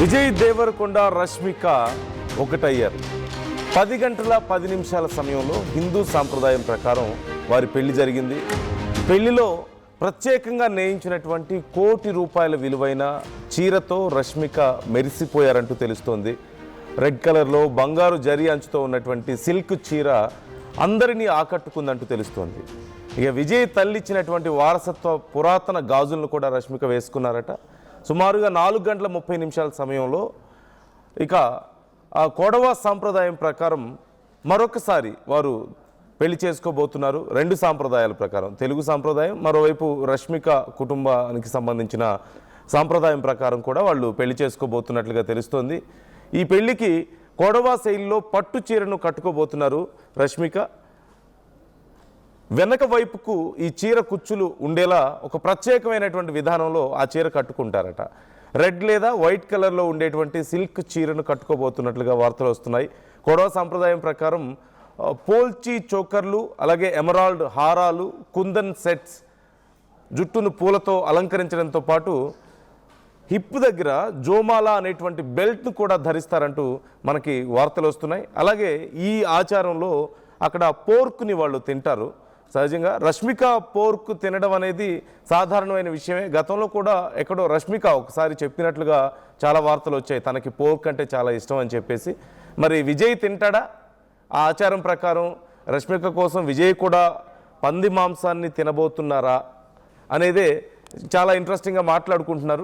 విజయ్ దేవరకొండ రష్మిక ఒకటయ్యారు. 10 గంటల 10 నిమిషాల సమయంలో హిందూ సాంప్రదాయం ప్రకారం వారి పెళ్లి జరిగింది. పెళ్లిలో ప్రత్యేకంగా నేయించినటువంటి ₹1,00,00,000 విలువైన చీరతో రష్మిక మెరిసిపోయారంటూ తెలుస్తోంది. రెడ్ కలర్లో బంగారు జరీ అంచుతో ఉన్నటువంటి సిల్క్ చీర అందరినీ ఆకట్టుకుందంటూ తెలుస్తోంది. ఇక విజయ్ తల్లిచ్చినటువంటి వారసత్వ పురాతన గాజులను కూడా రష్మిక వేసుకున్నారట. సుమారుగా 4 గంటల 30 నిమిషాల సమయంలో ఇక ఆ కొడవ సాంప్రదాయం ప్రకారం మరొకసారి వారు పెళ్లి చేసుకోబోతున్నారు. 2 సాంప్రదాయాల ప్రకారం, తెలుగు సాంప్రదాయం, మరోవైపు రష్మిక కుటుంబానికి సంబంధించిన సాంప్రదాయం ప్రకారం కూడా వాళ్ళు పెళ్లి చేసుకోబోతున్నట్లుగా తెలుస్తోంది. ఈ పెళ్లికి కొడవ శైలిలో పట్టు చీరను కట్టుకోబోతున్నారు రష్మిక. వెనక వైపుకు ఈ చీర కుచ్చులు ఉండేలా ఒక ప్రత్యేకమైనటువంటి విధానంలో ఆ చీర కట్టుకుంటారట. రెడ్ లేదా వైట్ కలర్లో ఉండేటువంటి సిల్క్ చీరను కట్టుకోబోతున్నట్లుగా వార్తలు వస్తున్నాయి. కొడవ సాంప్రదాయం ప్రకారం పోల్చి చోకర్లు, అలాగే ఎమరాల్డ్ హారాలు, కుందన్ సెట్స్, జుట్టును పూలతో అలంకరించడంతో పాటు హిప్ దగ్గర జోమాలా అనేటువంటి బెల్ట్ను కూడా ధరిస్తారంటూ మనకి వార్తలు వస్తున్నాయి. అలాగే ఈ ఆచారంలో అక్కడ పోర్క్ని వాళ్ళు తింటారు. సహజంగా రష్మిక పోర్క్ తినడం అనేది సాధారణమైన విషయమే. గతంలో కూడా ఎక్కడో రష్మిక ఒకసారి చెప్పినట్లుగా చాలా వార్తలు వచ్చాయి, తనకి పోర్క్ అంటే చాలా ఇష్టం అని చెప్పేసి. మరి విజయ్ తింటాడా? ఆ ఆచారం ప్రకారం రష్మిక కోసం విజయ్ కూడా పంది మాంసాన్ని తినబోతున్నారా అనేదే చాలా ఇంట్రెస్టింగ్గా మాట్లాడుకుంటున్నారు.